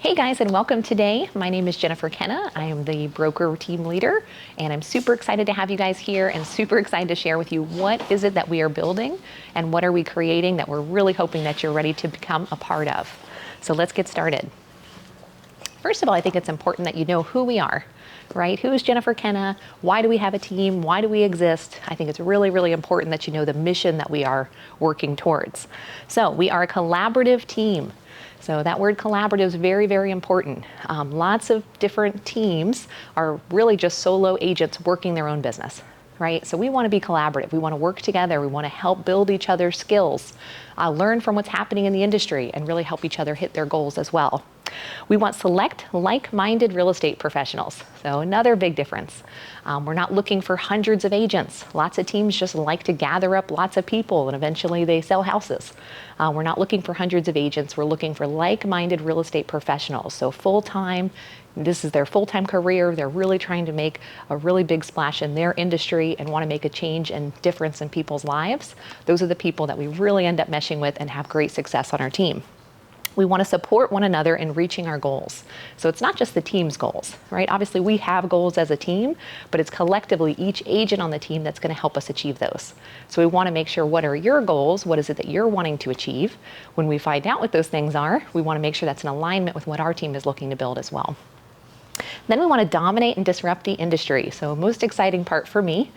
Hey guys, and welcome today. My name is Kenna. I am the broker team leader, and I'm super excited to have you guys here and super excited to share with you what is it that we are building and what are we creating that we're really hoping that you're ready to become a part of. So let's get started. First of all, I think it's important that you know who we are, right? Who is Kenna? Why do we have a team? Why do we exist? I think it's really, really important that you know the mission that we are working towards. So we are a collaborative team. So that word collaborative is very, very important. Lots of different teams are really just solo agents working their own business, right? So we want to be collaborative. We want to work together. We want to help build each other's skills, learn from what's happening in the industry, and really help each other hit their goals as well. We want select like-minded real estate professionals. So another big difference. We're not looking for hundreds of agents. Lots of teams just like to gather up lots of people and eventually they sell houses. We're not looking for hundreds of agents. We're looking for like-minded real estate professionals. So full-time, this is their full-time career. They're really trying to make a really big splash in their industry and want to make a change and difference in people's lives. Those are the people that we really end up meshing with and have great success on our team. We want to support one another in reaching our goals. So it's not just the team's goals, right? Obviously we have goals as a team, but it's collectively each agent on the team that's going to help us achieve those. So we want to make sure, what are your goals? What is it that you're wanting to achieve? When we find out what those things are, we want to make sure that's in alignment with what our team is looking to build as well. Then we want to dominate and disrupt the industry. So most exciting part for me,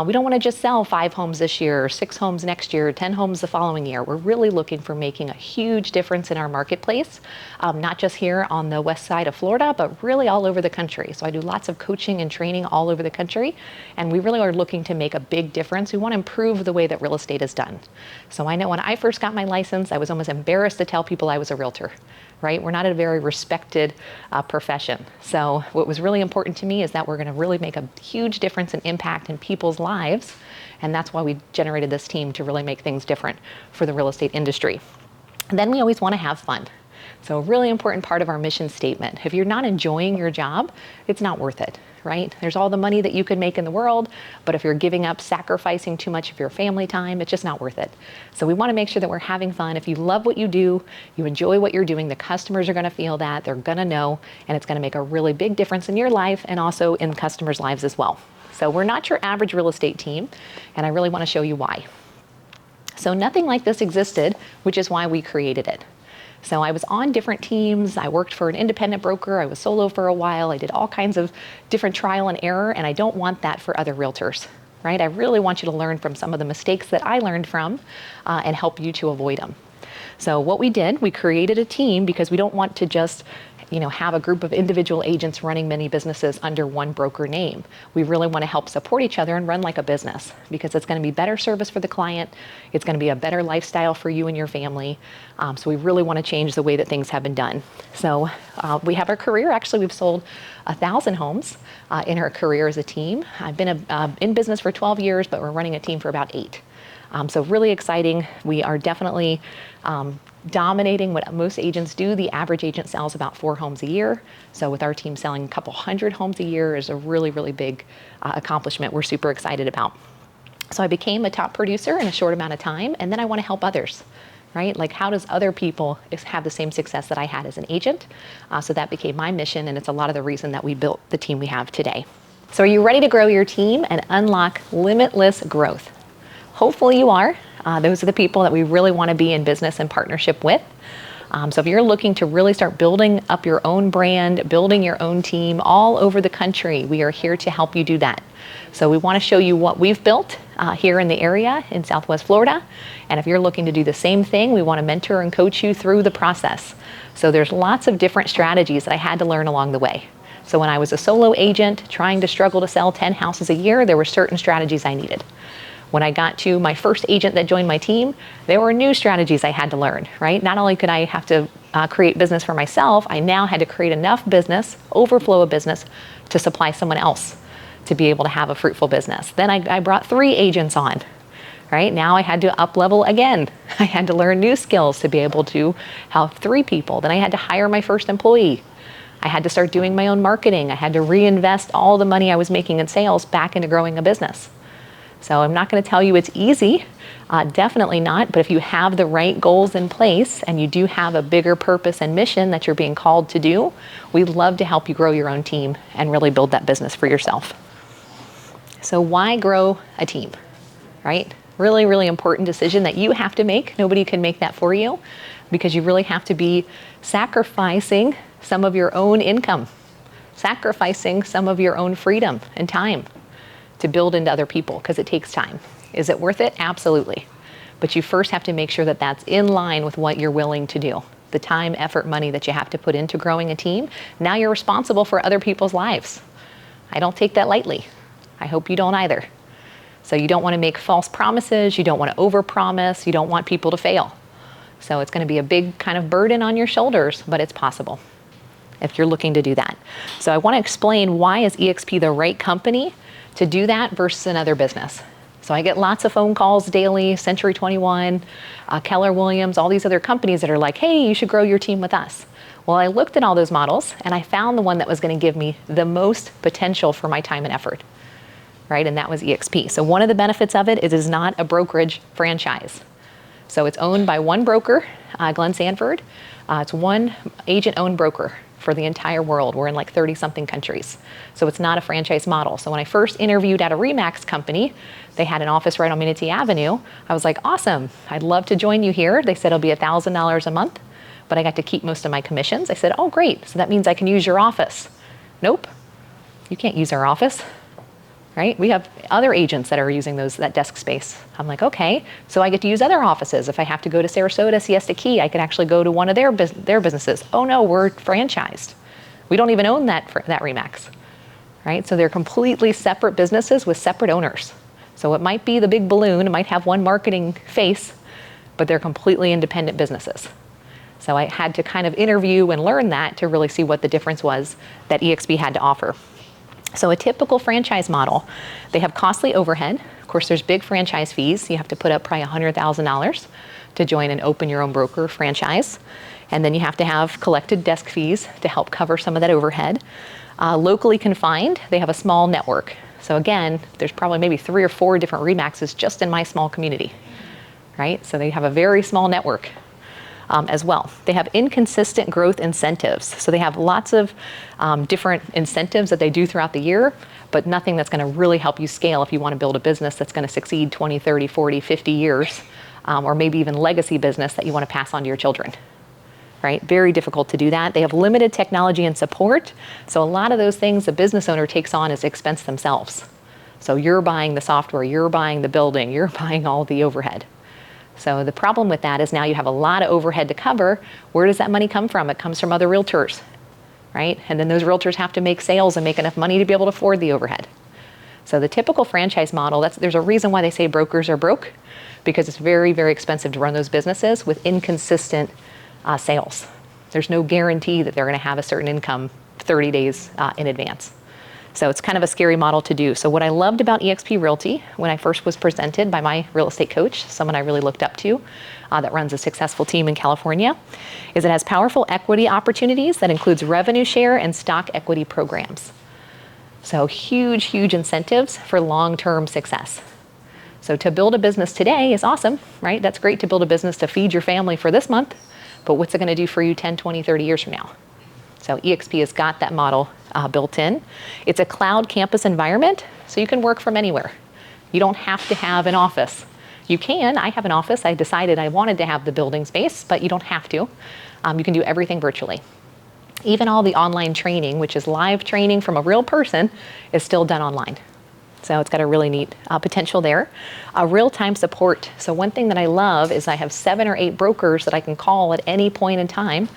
we don't want to just sell 5 homes this year, or 6 homes next year, 10 homes the following year. We're really looking for making a huge difference in our marketplace, not just here on the west side of Florida, but really all over the country. So I do lots of coaching and training all over the country, and we really are looking to make a big difference. We want to improve the way that real estate is done. So I know when I first got my license, I was almost embarrassed to tell people I was a realtor. Right? We're not a very respected profession. So what was really important to me is that we're going to really make a huge difference and impact in people's lives. And that's why we generated this team, to really make things different for the real estate industry. And then we always want to have fun. So a really important part of our mission statement. If you're not enjoying your job, it's not worth it, right? There's all the money that you could make in the world, but if you're giving up, sacrificing too much of your family time, it's just not worth it. So we want to make sure that we're having fun. If you love what you do, you enjoy what you're doing, the customers are going to feel that, they're going to know, and it's going to make a really big difference in your life and also in customers' lives as well. So we're not your average real estate team, and I really want to show you why. So nothing like this existed, which is why we created it. So I was on different teams. I worked for an independent broker. I was solo for a while. I did all kinds of different trial and error, and I don't want that for other realtors, right? I really want you to learn from some of the mistakes that I learned from and help you to avoid them. So what we did, we created a team because we don't want to just have a group of individual agents running many businesses under one broker name. We really want to help support each other and run like a business, because it's going to be better service for the client. It's going to be a better lifestyle for you and your family. So we really want to change the way that things have been done. So we have our career. Actually, we've sold 1,000 homes in our career as a team. I've been in business for 12 years, but we're running a team for about 8. So really exciting. We are definitely dominating what most agents do. The average agent sells about 4 homes a year. So with our team selling a couple hundred homes a year is a really, really big accomplishment we're super excited about. So I became a top producer in a short amount of time, and then I want to help others, right? Like, how does other people have the same success that I had as an agent? So that became my mission, and it's a lot of the reason that we built the team we have today. So are you ready to grow your team and unlock limitless growth? Hopefully you are. Those are the people that we really want to be in business and partnership with. So if you're looking to really start building up your own brand, building your own team all over the country, we are here to help you do that. So we want to show you what we've built here in the area in Southwest Florida. And if you're looking to do the same thing, we want to mentor and coach you through the process. So there's lots of different strategies that I had to learn along the way. So when I was a solo agent trying to struggle to sell 10 houses a year, there were certain strategies I needed. When I got to my first agent that joined my team, there were new strategies I had to learn, right? Not only could I have to create business for myself, I now had to create enough business, overflow of business, to supply someone else to be able to have a fruitful business. Then I brought 3 agents on, right? Now I had to up level again. I had to learn new skills to be able to have 3 people. Then I had to hire my first employee. I had to start doing my own marketing. I had to reinvest all the money I was making in sales back into growing a business. So I'm not going to tell you it's easy, definitely not, but if you have the right goals in place and you do have a bigger purpose and mission that you're being called to do, we'd love to help you grow your own team and really build that business for yourself. So why grow a team, right? Really, really important decision that you have to make. Nobody can make that for you because you really have to be sacrificing some of your own income, sacrificing some of your own freedom and time to build into other people because it takes time. Is it worth it? Absolutely. But you first have to make sure that that's in line with what you're willing to do. The time, effort, money that you have to put into growing a team. Now you're responsible for other people's lives. I don't take that lightly. I hope you don't either. So you don't want to make false promises. You don't want to overpromise. You don't want people to fail. So it's going to be a big kind of burden on your shoulders, but it's possible if you're looking to do that. So I want to explain why is eXp the right company to do that versus another business. So I get lots of phone calls daily, Century 21, Keller Williams, all these other companies that are like, hey, you should grow your team with us. Well, I looked at all those models and I found the one that was going to give me the most potential for my time and effort, right? And that was eXp. So one of the benefits of it is not a brokerage franchise. So it's owned by one broker, Glenn Sanford. It's one agent-owned broker for the entire world. We're in like 30-something countries. So it's not a franchise model. So when I first interviewed at a RE/MAX company, they had an office right on Manatee Avenue. I was like, awesome, I'd love to join you here. They said it'll be $1,000 a month, but I got to keep most of my commissions. I said, oh, great, so that means I can use your office. Nope, you can't use our office, right? We have other agents that are using that desk space. I'm like, okay, so I get to use other offices. If I have to go to Sarasota, Siesta Key, I could actually go to one of their businesses. Oh no, we're franchised. We don't even own that RE/MAX, right? So they're completely separate businesses with separate owners. So it might be the big balloon, it might have one marketing face, but they're completely independent businesses. So I had to kind of interview and learn that to really see what the difference was that eXp had to offer. So a typical franchise model, they have costly overhead. Of course, there's big franchise fees. You have to put up probably $100,000 to join and open your own broker franchise. And then you have to have collected desk fees to help cover some of that overhead. Locally confined, they have a small network. So again, there's probably maybe 3 or 4 different RE/MAXs just in my small community, right? So they have a very small network. As well. They have inconsistent growth incentives. So they have lots of different incentives that they do throughout the year, but nothing that's going to really help you scale if you want to build a business that's going to succeed 20, 30, 40, 50 years, or maybe even legacy business that you want to pass on to your children, right? Very difficult to do that. They have limited technology and support. So a lot of those things the business owner takes on as expense themselves. So you're buying the software, you're buying the building, you're buying all the overhead. So the problem with that is now you have a lot of overhead to cover. Where does that money come from? It comes from other realtors, right? And then those realtors have to make sales and make enough money to be able to afford the overhead. So the typical franchise model, there's a reason why they say brokers are broke, because it's very, very expensive to run those businesses with inconsistent sales. There's no guarantee that they're going to have a certain income 30 days in advance. So it's kind of a scary model to do. So what I loved about eXp Realty when I first was presented by my real estate coach, someone I really looked up to that runs a successful team in California, is it has powerful equity opportunities that includes revenue share and stock equity programs. So huge, huge incentives for long-term success. So to build a business today is awesome, right? That's great to build a business to feed your family for this month, but what's it going to do for you 10, 20, 30 years from now? So eXp has got that model built in. It's a cloud campus environment, so you can work from anywhere. You don't have to have an office. You can. I have an office. I decided I wanted to have the building space, but you don't have to. You can do everything virtually. Even all the online training, which is live training from a real person, is still done online. So it's got a really neat potential there. Real-time support. So one thing that I love is I have 7 or 8 brokers that I can call at any point in time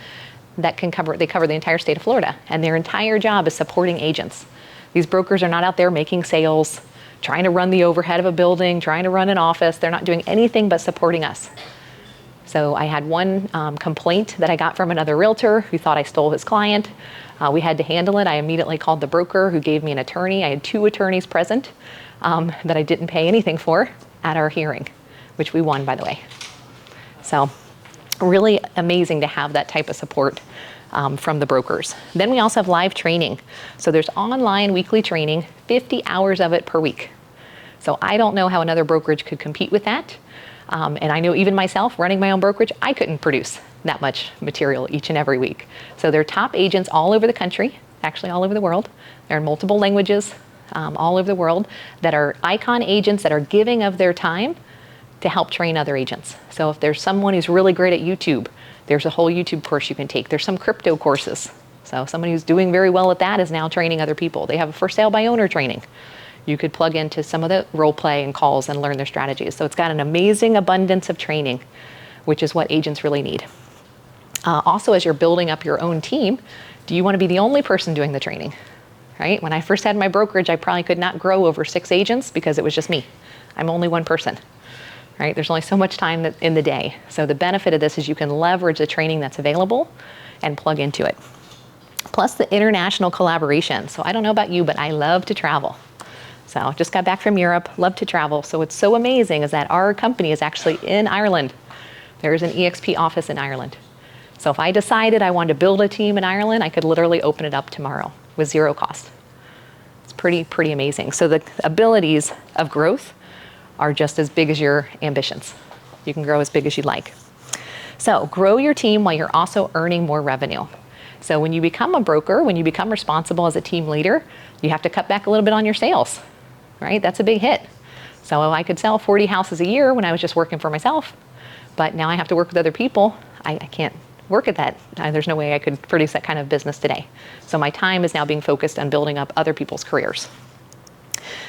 that cover the entire state of Florida, and their entire job is supporting agents. These brokers are not out there making sales, trying to run the overhead of a building, trying to run an office. They're not doing anything but supporting us. So I had one complaint that I got from another realtor who thought I stole his client. We had to handle it. I immediately called the broker who gave me an attorney. I had 2 attorneys present that I didn't pay anything for at our hearing, which we won, by the way. So really amazing to have that type of support from the brokers. Then we also have live training. So there's online weekly training, 50 hours of it per week. So I don't know how another brokerage could compete with that. And I know even myself, running my own brokerage, I couldn't produce that much material each and every week. So they're top agents all over the country, actually all over the world. They're in multiple languages all over the world that are icon agents that are giving of their time to help train other agents. So if there's someone who's really great at YouTube, there's a whole YouTube course you can take. There's some crypto courses. So somebody who's doing very well at that is now training other people. They have a for sale by owner training. You could plug into some of the role play and calls and learn their strategies. So it's got an amazing abundance of training, which is what agents really need. Also, as you're building up your own team, do you want to be the only person doing the training? Right? When I first had my brokerage, I probably could not grow over 6 agents because it was just me. I'm only one person. Right? There's only so much time in the day. So the benefit of this is you can leverage the training that's available and plug into it. Plus the international collaboration. So I don't know about you, but I love to travel. So just got back from Europe, love to travel. So what's so amazing is that our company is actually in Ireland. There's an EXP office in Ireland. So if I decided I wanted to build a team in Ireland, I could literally open it up tomorrow with zero cost. It's pretty amazing. So the abilities of growth are just as big as your ambitions. You can grow as big as you'd like. So grow your team while you're also earning more revenue. So when you become a broker, when you become responsible as a team leader, you have to cut back a little bit on your sales. Right? That's a big hit. So I could sell 40 houses a year when I was just working for myself, but now I have to work with other people. I can't work at that. There's no way I could produce that kind of business today. So my time is now being focused on building up other people's careers.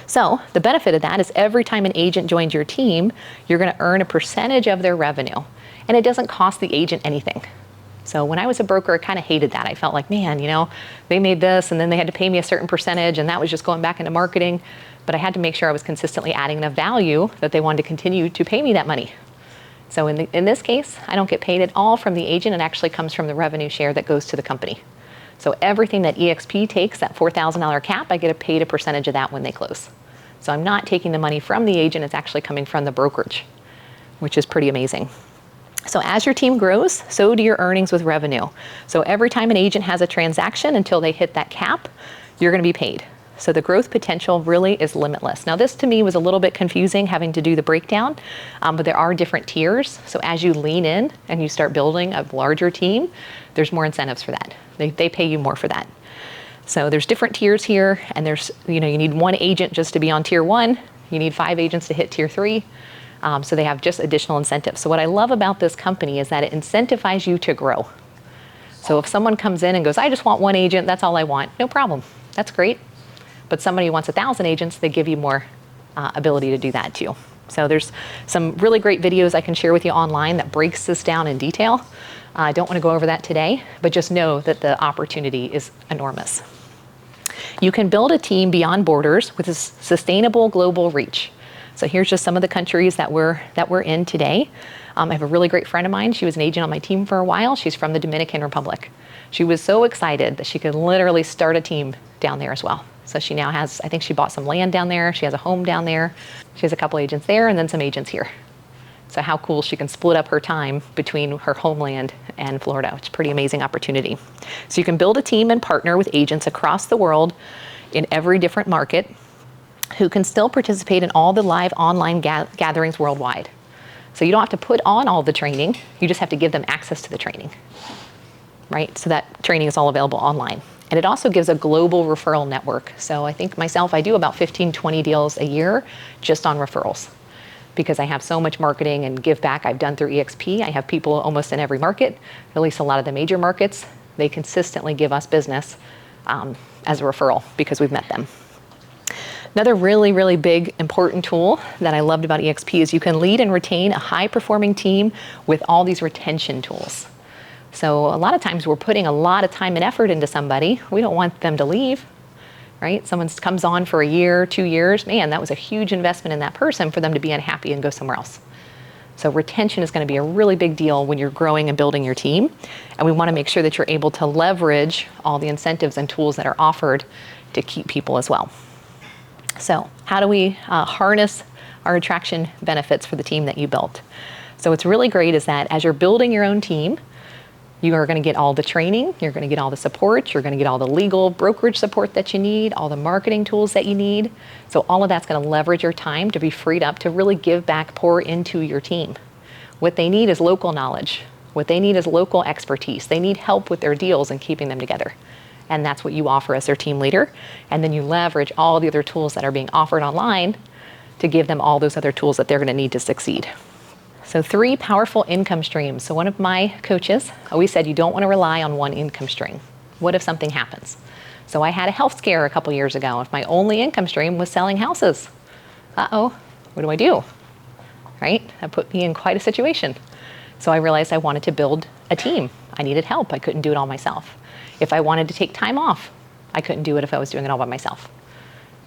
So the benefit of that is every time an agent joins your team, you're going to earn a percentage of their revenue, and it doesn't cost the agent anything. So when I was a broker, I kind of hated that. I felt like, man, they made this and then they had to pay me a certain percentage, and that was just going back into marketing. But I had to make sure I was consistently adding enough value that they wanted to continue to pay me that money. So in this case, I don't get paid at all from the agent. It actually comes from the revenue share that goes to the company. So everything that EXP takes, that $4,000 cap, I get paid a percentage of that when they close. So I'm not taking the money from the agent, it's actually coming from the brokerage, which is pretty amazing. So as your team grows, so do your earnings with revenue. So every time an agent has a transaction until they hit that cap, you're going to be paid. So the growth potential really is limitless. Now this to me was a little bit confusing having to do the breakdown, but there are different tiers. So as you lean in and you start building a larger team, there's more incentives for that. They pay you more for that. So there's different tiers here, and there's, you need 1 agent just to be on tier 1. You need 5 agents to hit tier 3. So they have just additional incentives. So what I love about this company is that it incentivizes you to grow. So if someone comes in and goes, I just want 1 agent, that's all I want, no problem. That's great. But somebody who wants 1,000 agents, they give you more ability to do that too. So there's some really great videos I can share with you online that breaks this down in detail. I don't want to go over that today, but just know that the opportunity is enormous. You can build a team beyond borders with a sustainable global reach. So here's just some of the countries that we're in today. I have a really great friend of mine. She was an agent on my team for a while. She's from the Dominican Republic. She was so excited that she could literally start a team down there as well. So she now has, I think she bought some land down there. She has a home down there. She has a couple agents there and then some agents here. So how cool she can split up her time between her homeland and Florida. It's a pretty amazing opportunity. So you can build a team and partner with agents across the world in every different market who can still participate in all the live online gatherings worldwide. So you don't have to put on all the training. You just have to give them access to the training, right? So that training is all available online. And it also gives a global referral network. So I think myself, I do about 15, 20 deals a year just on referrals because I have so much marketing and give back I've done through EXP. I have people almost in every market, at least a lot of the major markets. They consistently give us business as a referral because we've met them. Another really, really big, important tool that I loved about EXP is you can lead and retain a high-performing team with all these retention tools. So a lot of times we're putting a lot of time and effort into somebody. We don't want them to leave, right? Someone comes on for a year, 2 years. Man, that was a huge investment in that person for them to be unhappy and go somewhere else. So retention is going to be a really big deal when you're growing and building your team. And we want to make sure that you're able to leverage all the incentives and tools that are offered to keep people as well. So how do we harness our attraction benefits for the team that you built? So what's really great is that as you're building your own team, You are going to get all the training, you're going to get all the support, you're going to get all the legal brokerage support that you need, all the marketing tools that you need. So all of that's going to leverage your time to be freed up to really give back, pour into your team. What they need is local knowledge. What they need is local expertise. They need help with their deals and keeping them together. And that's what you offer as their team leader. And then you leverage all the other tools that are being offered online to give them all those other tools that they're going to need to succeed. So 3 powerful income streams. So one of my coaches always said you don't want to rely on one income stream. What if something happens? So I had a health scare a couple years ago. If my only income stream was selling houses, uh-oh, what do I do? Right? That put me in quite a situation. So I realized I wanted to build a team. I needed help. I couldn't do it all myself. If I wanted to take time off, I couldn't do it if I was doing it all by myself.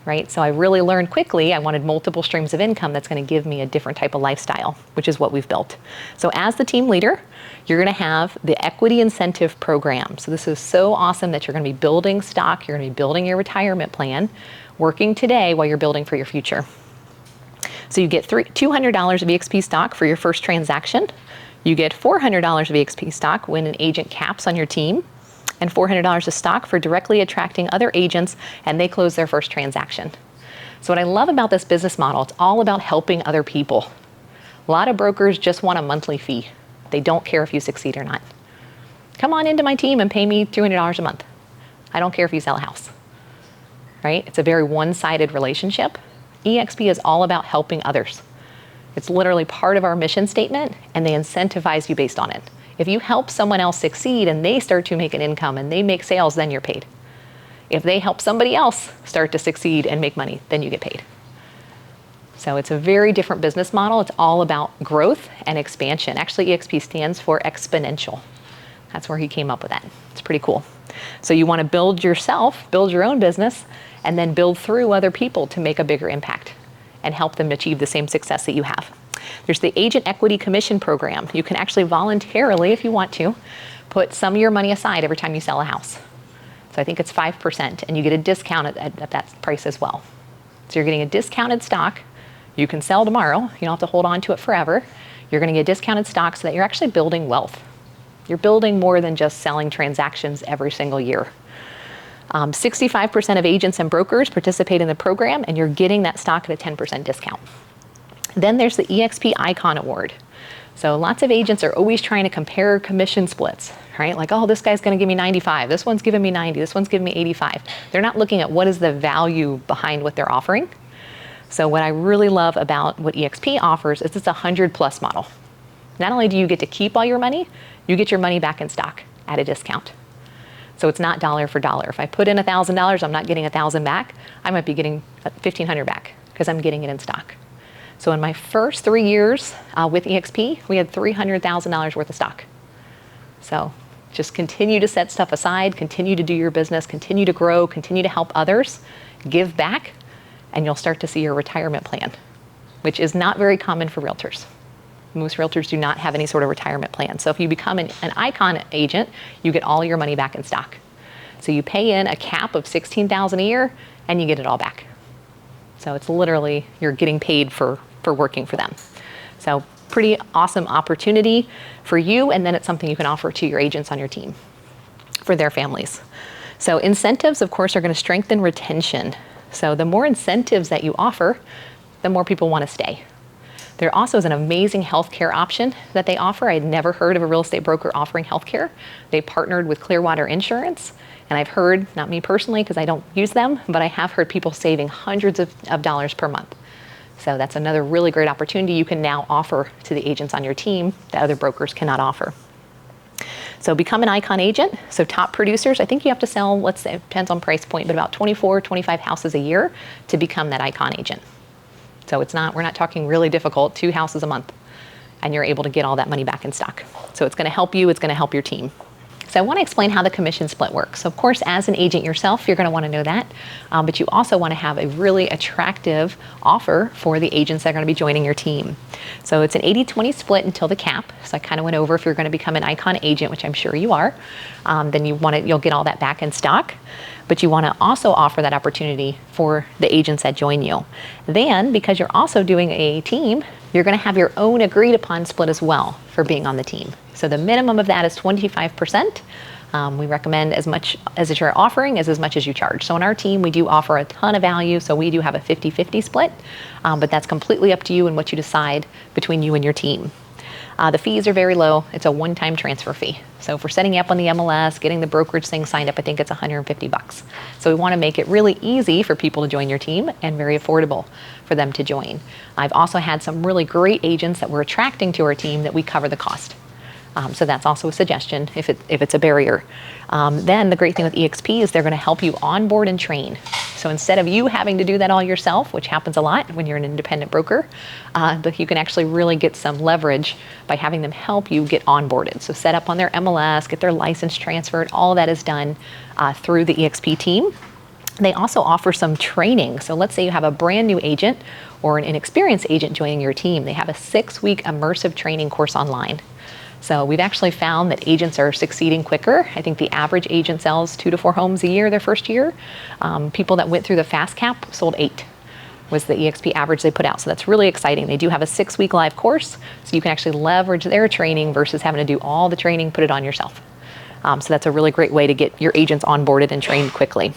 Right? So I really learned quickly I wanted multiple streams of income that's going to give me a different type of lifestyle, which is what we've built. So as the team leader, you're going to have the equity incentive program. So this is so awesome that you're going to be building stock, you're going to be building your retirement plan, working today while you're building for your future. So you get $200 of EXP stock for your first transaction. You get $400 of EXP stock when an agent caps on your team, and $400 of stock for directly attracting other agents and they close their first transaction. So what I love about this business model, it's all about helping other people. A lot of brokers just want a monthly fee. They don't care if you succeed or not. Come on into my team and pay me $200 a month. I don't care if you sell a house, right? It's a very one-sided relationship. EXP is all about helping others. It's literally part of our mission statement, and they incentivize you based on it. If you help someone else succeed and they start to make an income and they make sales, then you're paid. If they help somebody else start to succeed and make money, then you get paid. So it's a very different business model. It's all about growth and expansion. Actually, EXP stands for exponential. That's where he came up with that. It's pretty cool. So you want to build yourself, build your own business, and then build through other people to make a bigger impact and help them achieve the same success that you have. There's the Agent Equity Commission Program. You can actually voluntarily, if you want to, put some of your money aside every time you sell a house. So I think it's 5%, and you get a discount at that price as well. So you're getting a discounted stock. You can sell tomorrow. You don't have to hold on to it forever. You're going to get discounted stock so that you're actually building wealth. You're building more than just selling transactions every single year. 65% of agents and brokers participate in the program, and you're getting that stock at a 10% discount. Then there's the EXP Icon Award. So lots of agents are always trying to compare commission splits, right? Like, oh, this guy's going to give me 95. This one's giving me 90. This one's giving me 85. They're not looking at what is the value behind what they're offering. So what I really love about what EXP offers is it's a 100+ model. Not only do you get to keep all your money, you get your money back in stock at a discount. So it's not dollar for dollar. If I put in $1,000, I'm not getting 1,000 back. I might be getting 1,500 back because I'm getting it in stock. So in my first 3 years with EXP, we had $300,000 worth of stock. So just continue to set stuff aside, continue to do your business, continue to grow, continue to help others, give back, and you'll start to see your retirement plan, which is not very common for realtors. Most realtors do not have any sort of retirement plan. So if you become an Icon agent, you get all your money back in stock. So you pay in a cap of $16,000 a year and you get it all back. So it's literally, you're getting paid for working for them. So pretty awesome opportunity for you, and then it's something you can offer to your agents on your team for their families. So incentives, of course, are going to strengthen retention. So the more incentives that you offer, the more people want to stay. There also is an amazing healthcare option that they offer. I'd never heard of a real estate broker offering healthcare. They partnered with Clearwater Insurance, and I've heard, not me personally because I don't use them, but I have heard people saving hundreds of dollars per month. So that's another really great opportunity you can now offer to the agents on your team that other brokers cannot offer. So become an Icon agent. So top producers, I think you have to sell, let's say, it depends on price point, but about 24, 25 houses a year to become that Icon agent. So we're not talking really difficult, 2 houses a month, and you're able to get all that money back in stock. So it's going to help you, it's going to help your team. So I want to explain how the commission split works. So of course, as an agent yourself, you're going to want to know that, but you also want to have a really attractive offer for the agents that are going to be joining your team. So it's an 80-20 split until the cap. So I kind of went over if you're going to become an Icon agent, which I'm sure you are, then you'll get all that back in stock. But you want to also offer that opportunity for the agents that join you. Then, because you're also doing a team, You're going to have your own agreed upon split as well for being on the team. So the minimum of that is 25%. We recommend as much as you're offering as much as you charge. So on our team, we do offer a ton of value. So we do have a 50-50 split, but that's completely up to you and what you decide between you and your team. The fees are very low. It's a one-time transfer fee. So for setting up on the MLS, getting the brokerage thing signed up, I think it's $150. So we want to make it really easy for people to join your team and very affordable for them to join. I've also had some really great agents that we're attracting to our team that we cover the cost. So that's also a suggestion if it's a barrier. Then the great thing with EXP is they're going to help you onboard and train. So instead of you having to do that all yourself, which happens a lot when you're an independent broker, you can actually really get some leverage by having them help you get onboarded. So set up on their MLS, get their license transferred, all of that is done through the EXP team. They also offer some training. So let's say you have a brand new agent or an inexperienced agent joining your team. They have a 6-week immersive training course online. So we've actually found that agents are succeeding quicker. I think the average agent sells 2 to 4 homes a year their first year. People that went through the fast cap sold 8 was the EXP average they put out. So that's really exciting. They do have a 6-week live course, so you can actually leverage their training versus having to do all the training, put it on yourself. So that's a really great way to get your agents onboarded and trained quickly.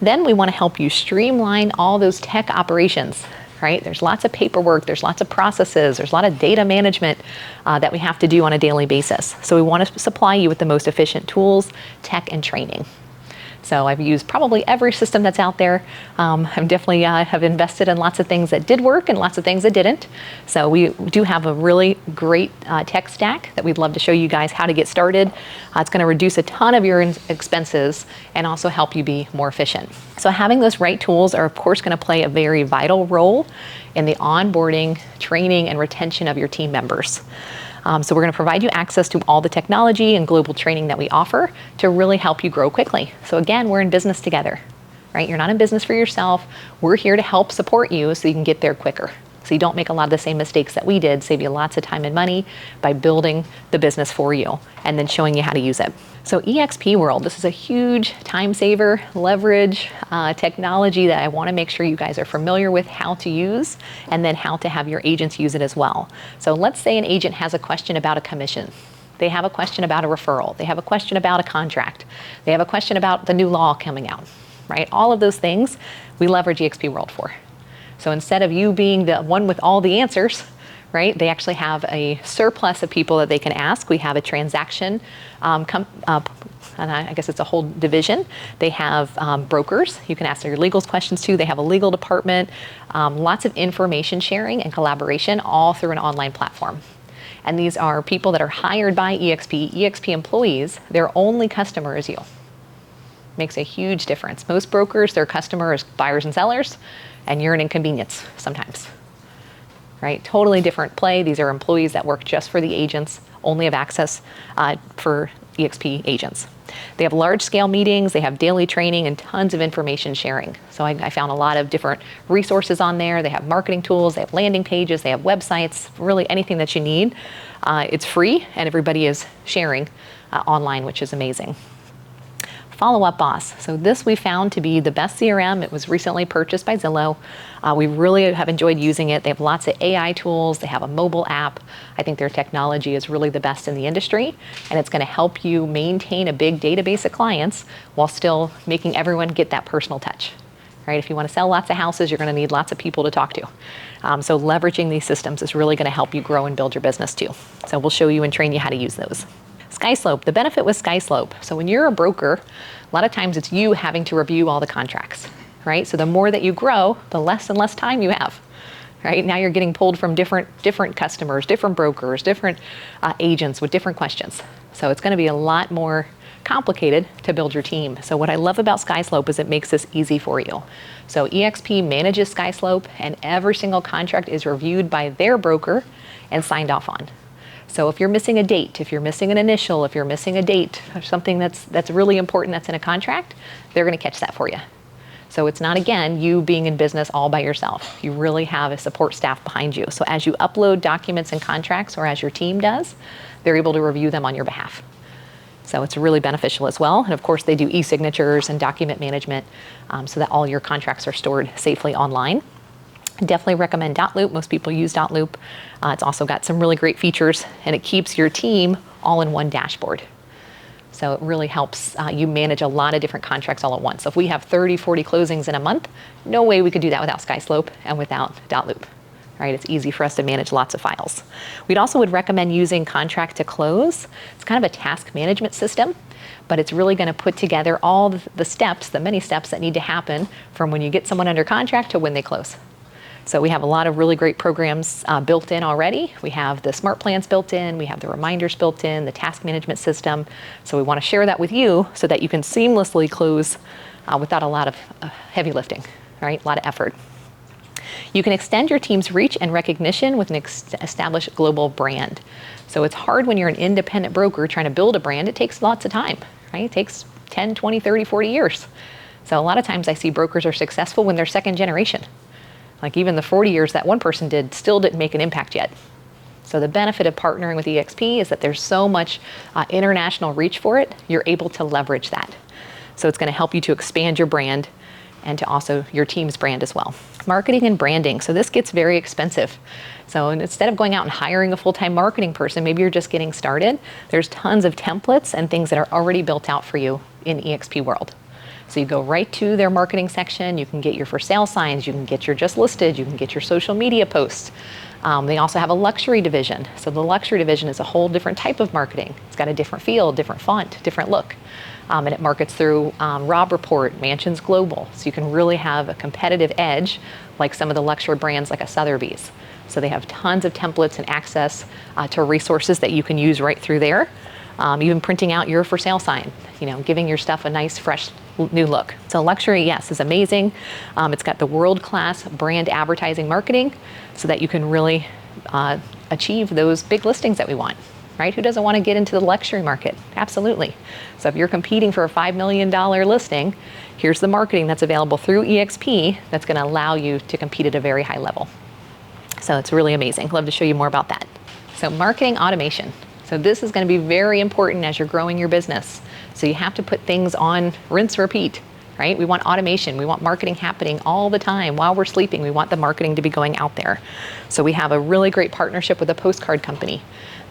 Then we want to help you streamline all those tech operations. Right? There's lots of paperwork, there's lots of processes, there's a lot of data management that we have to do on a daily basis. So we want to supply you with the most efficient tools, tech, and training. So I've used probably every system that's out there. I've definitely have invested in lots of things that did work and lots of things that didn't. So we do have a really great tech stack that we'd love to show you guys how to get started. It's going to reduce a ton of your expenses and also help you be more efficient. So having those right tools are of course going to play a very vital role in the onboarding, training, and retention of your team members. So we're going to provide you access to all the technology and global training that we offer to really help you grow quickly. So again, we're in business together, right? You're not in business for yourself. We're here to help support you so you can get there quicker. So you don't make a lot of the same mistakes that we did, save you lots of time and money by building the business for you and then showing you how to use it. So EXP World, this is a huge time saver, leverage, technology that I want to make sure you guys are familiar with how to use and then how to have your agents use it as well. So let's say an agent has a question about a commission. They have a question about a referral. They have a question about a contract. They have a question about the new law coming out, right? All of those things we leverage EXP World for. So instead of you being the one with all the answers, right, they actually have a surplus of people that they can ask. We have a transaction, and I guess it's a whole division. They have brokers. You can ask their legals questions too. They have a legal department, lots of information sharing and collaboration all through an online platform. And these are people that are hired by EXP employees. Their only customer is you. Makes a huge difference. Most brokers, their customer is buyers and sellers, and you're an inconvenience sometimes, right? Totally different play. These are employees that work just for the agents, only have access for EXP agents. They have large-scale meetings, they have daily training, and tons of information sharing. So I found a lot of different resources on there. They have marketing tools, they have landing pages, they have websites, really anything that you need. It's free, and everybody is sharing online, which is amazing. Follow-Up Boss. So this we found to be the best CRM. It was recently purchased by Zillow. We really have enjoyed using it. They have lots of AI tools. They have a mobile app. I think their technology is really the best in the industry, and it's going to help you maintain a big database of clients while still making everyone get that personal touch. Right? If you want to sell lots of houses, you're going to need lots of people to talk to. So leveraging these systems is really going to help you grow and build your business too. So we'll show you and train you how to use those. SkySlope, the benefit with SkySlope. So when you're a broker, a lot of times it's you having to review all the contracts, right? So the more that you grow, the less and less time you have, right? Now you're getting pulled from different customers, different brokers, different agents with different questions. So it's going to be a lot more complicated to build your team. So what I love about SkySlope is it makes this easy for you. So EXP manages SkySlope, and every single contract is reviewed by their broker and signed off on. So if you're missing a date, if you're missing an initial, if you're missing a date or something that's really important that's in a contract, they're going to catch that for you. So it's not, again, you being in business all by yourself. You really have a support staff behind you. So as you upload documents and contracts, or as your team does, they're able to review them on your behalf. So it's really beneficial as well. And of course, they do e-signatures and document management so that all your contracts are stored safely online. Definitely recommend Dotloop. Most people use Dotloop. It's also got some really great features, and it keeps your team all in one dashboard. So it really helps you manage a lot of different contracts all at once. So if we have 30, 40 closings in a month, no way we could do that without SkySlope and without Dotloop. Right? It's easy for us to manage lots of files. We'd also would recommend using Contract to Close. It's kind of a task management system, but it's really going to put together all the steps, the many steps that need to happen from when you get someone under contract to when they close. So we have a lot of really great programs built in already. We have the smart plans built in, we have the reminders built in, the task management system. So we want to share that with you so that you can seamlessly close without a lot of heavy lifting, right? A lot of effort. You can extend your team's reach and recognition with an established global brand. So it's hard when you're an independent broker trying to build a brand. It takes lots of time, right? It takes 10, 20, 30, 40 years. So a lot of times I see brokers are successful when they're second generation. Like even the 40 years that one person did still didn't make an impact yet. So the benefit of partnering with eXp is that there's so much international reach for it, you're able to leverage that. So it's going to help you to expand your brand and to also your team's brand as well. Marketing and branding. So this gets very expensive. So instead of going out and hiring a full-time marketing person, maybe you're just getting started, there's tons of templates and things that are already built out for you in eXp World. So you go right to their marketing section, you can get your for sale signs, you can get your just listed, you can get your social media posts. They also have a luxury division. So the luxury division is a whole different type of marketing. It's got a different feel, different font, different look. And it markets through Rob Report, Mansions Global. So you can really have a competitive edge like some of the luxury brands like a Sotheby's. So they have tons of templates and access to resources that you can use right through there. Even printing out your for sale sign, giving your stuff a nice, fresh, new look. So luxury, yes, is amazing. It's got the world-class brand advertising marketing so that you can really achieve those big listings that we want, right? Who doesn't want to get into the luxury market? Absolutely. So if you're competing for a $5 million listing, here's the marketing that's available through eXp that's going to allow you to compete at a very high level. So it's really amazing. Love to show you more about that. So marketing automation. So this is going to be very important as you're growing your business. So you have to put things on rinse, repeat, right? We want automation. We want marketing happening all the time while we're sleeping. We want the marketing to be going out there. So we have a really great partnership with a postcard company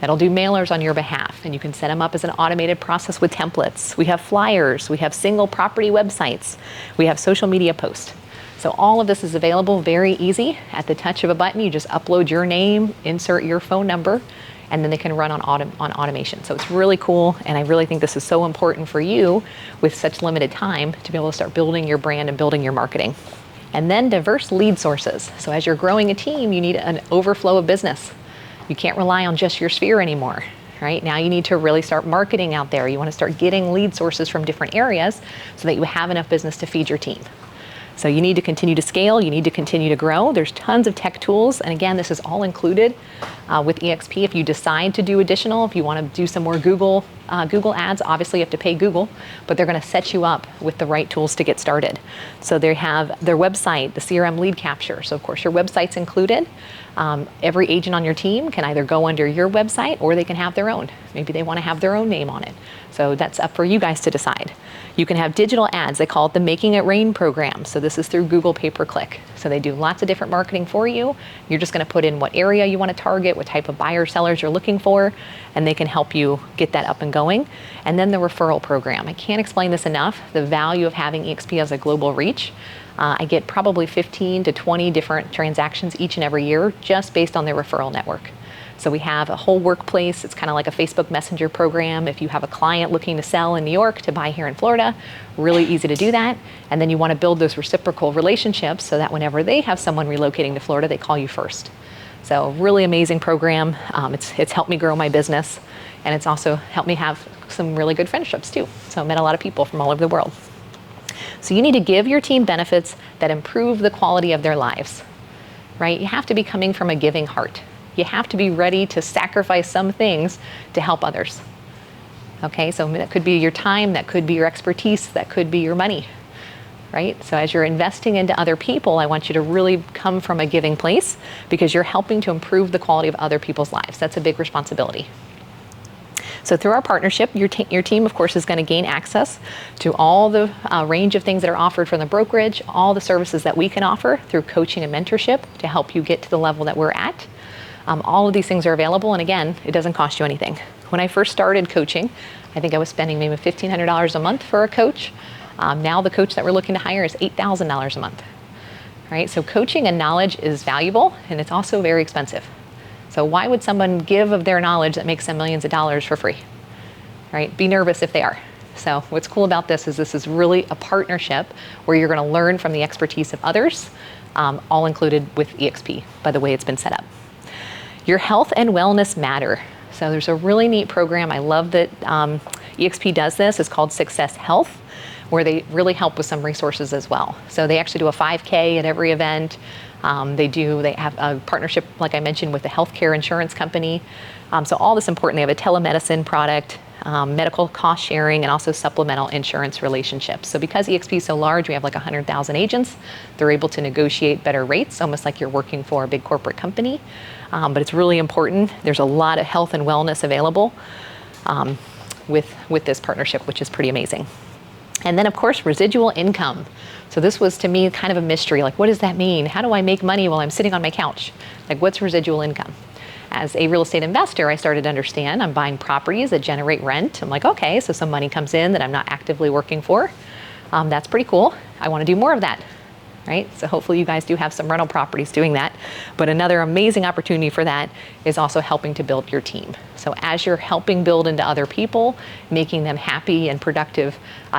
that'll do mailers on your behalf, and you can set them up as an automated process with templates. We have flyers. We have single property websites. We have social media posts. So all of this is available very easy. At the touch of a button, you just upload your name, insert your phone number, and then they can run on automation. So it's really cool, and I really think this is so important for you with such limited time to be able to start building your brand and building your marketing. And then diverse lead sources. So as you're growing a team, you need an overflow of business. You can't rely on just your sphere anymore, right? Now you need to really start marketing out there. You want to start getting lead sources from different areas so that you have enough business to feed your team. So you need to continue to scale, you need to continue to grow. There's tons of tech tools, and again, this is all included with eXp. If you decide to do additional, if you want to do some more Google ads, obviously you have to pay Google, but they're going to set you up with the right tools to get started. So they have their website, the CRM lead capture. So of course your website's included. Every agent on your team can either go under your website or they can have their own. Maybe they want to have their own name on it. So that's up for you guys to decide. You can have digital ads. They call it the Making It Rain program. So this is through Google pay-per-click. So they do lots of different marketing for you. You're just going to put in what area you want to target, what type of buyer sellers you're looking for, and they can help you get that up and going. And then the referral program. I can't explain this enough, the value of having eXp as a global reach. I get probably 15 to 20 different transactions each and every year just based on their referral network. So we have a whole workplace. It's kind of like a Facebook Messenger program. If you have a client looking to sell in New York to buy here in Florida, really easy to do that. And then you want to build those reciprocal relationships so that whenever they have someone relocating to Florida, they call you first. So really amazing program. It's helped me grow my business, and it's also helped me have some really good friendships too. So I met a lot of people from all over the world. So you need to give your team benefits that improve the quality of their lives, right? You have to be coming from a giving heart. You have to be ready to sacrifice some things to help others. Okay, so that could be your time, that could be your expertise, that could be your money, right? So as you're investing into other people, I want you to really come from a giving place because you're helping to improve the quality of other people's lives. That's a big responsibility. So through our partnership, your team, of course, is going to gain access to all the range of things that are offered from the brokerage, all the services that we can offer through coaching and mentorship to help you get to the level that we're at. All of these things are available, and again, it doesn't cost you anything. When I first started coaching, I think I was spending maybe $1,500 a month for a coach. Now the coach that we're looking to hire is $8,000 a month. Right? So coaching and knowledge is valuable, and it's also very expensive. So why would someone give of their knowledge that makes them millions of dollars for free? Right? Be nervous if they are. So what's cool about this is really a partnership where you're going to learn from the expertise of others, all included with EXP by the way it's been set up. Your health and wellness matter. So there's a really neat program. I love that EXP does this. It's called Success Health, where they really help with some resources as well. So they actually do a 5K at every event. They have a partnership, like I mentioned, with a healthcare insurance company. So all this important. They have a telemedicine product, medical cost sharing, and also supplemental insurance relationships. So because EXP is so large, we have like 100,000 agents. They're able to negotiate better rates, almost like you're working for a big corporate company. But it's really important. There's a lot of health and wellness available with this partnership, which is pretty amazing. And then, of course, residual income. So this was, to me, kind of a mystery. Like, what does that mean? How do I make money while I'm sitting on my couch? Like, what's residual income? As a real estate investor, I started to understand I'm buying properties that generate rent. I'm like, okay, so some money comes in that I'm not actively working for. That's pretty cool. I want to do more of that, right? So hopefully you guys do have some rental properties doing that. But another amazing opportunity for that is also helping to build your team. So as you're helping build into other people, making them happy and productive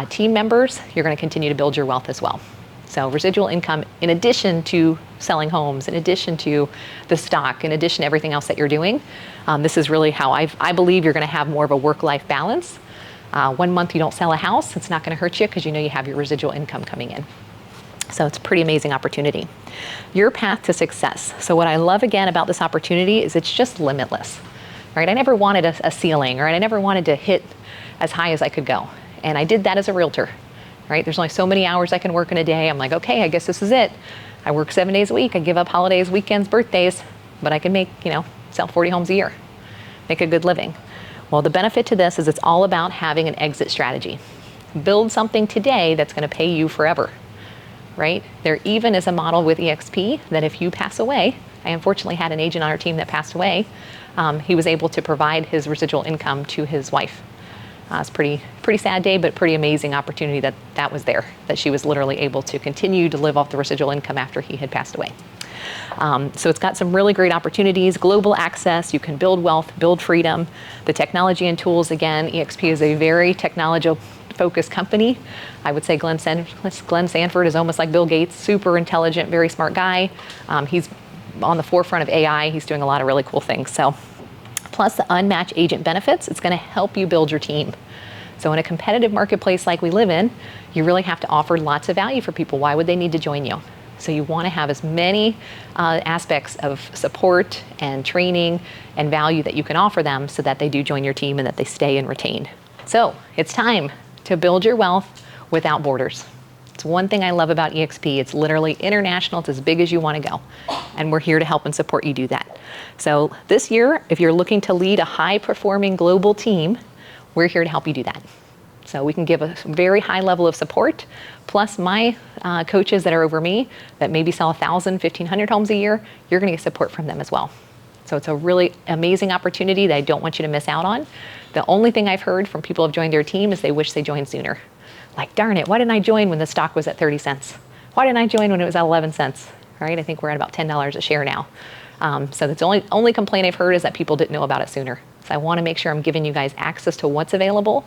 team members, you're going to continue to build your wealth as well. So residual income, in addition to selling homes, in addition to the stock, in addition to everything else that you're doing, this is really how I believe you're going to have more of a work-life balance. 1 month you don't sell a house, it's not going to hurt you because you know you have your residual income coming in. So it's a pretty amazing opportunity. Your path to success. So what I love again about this opportunity is it's just limitless, right? I never wanted a ceiling, right? I never wanted to hit as high as I could go. And I did that as a realtor, right? There's only so many hours I can work in a day. I'm like, okay, I guess this is it. I work 7 days a week. I give up holidays, weekends, birthdays, but I can make, sell 40 homes a year, make a good living. Well, the benefit to this is it's all about having an exit strategy. Build something today that's going to pay you forever. Right? There even is a model with EXP that if you pass away, I unfortunately had an agent on our team that passed away, he was able to provide his residual income to his wife. It's pretty sad day, but pretty amazing opportunity that was there, that she was literally able to continue to live off the residual income after he had passed away. So it's got some really great opportunities, global access, you can build wealth, build freedom, the technology and tools. Again, EXP is a very technology-focused company. I would say Glenn Sanford is almost like Bill Gates, super intelligent, very smart guy. He's on the forefront of AI. He's doing a lot of really cool things. So, plus the unmatched agent benefits, it's going to help you build your team. So in a competitive marketplace like we live in, you really have to offer lots of value for people. Why would they need to join you? So you want to have as many aspects of support and training and value that you can offer them so that they do join your team and that they stay and retain. So it's time to build your wealth without borders. It's one thing I love about EXP. It's literally international. It's as big as you want to go. And we're here to help and support you do that. So this year, if you're looking to lead a high-performing global team, we're here to help you do that. So we can give a very high level of support, plus my coaches that are over me that maybe sell 1,000, 1,500 homes a year, you're going to get support from them as well. So it's a really amazing opportunity that I don't want you to miss out on. The only thing I've heard from people who have joined their team is they wish they joined sooner. Like, darn it, why didn't I join when the stock was at 30 cents? Why didn't I join when it was at 11 cents? Right? I think we're at about $10 a share now. So that's the only complaint I've heard is that people didn't know about it sooner. So I want to make sure I'm giving you guys access to what's available.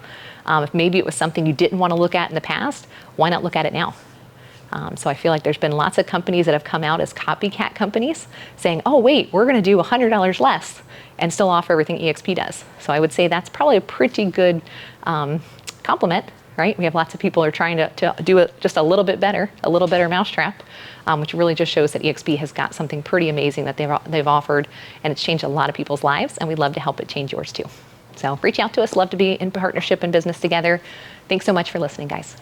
If maybe it was something you didn't want to look at in the past, why not look at it now? So I feel like there's been lots of companies that have come out as copycat companies saying, oh wait, we're going to do $100 less and still offer everything EXP does. So I would say that's probably a pretty good compliment, right? We have lots of people who are trying to do it just a little better mousetrap, which really just shows that EXP has got something pretty amazing that they've offered, and it's changed a lot of people's lives, and we'd love to help it change yours too. So reach out to us, love to be in partnership and business together. Thanks so much for listening, guys.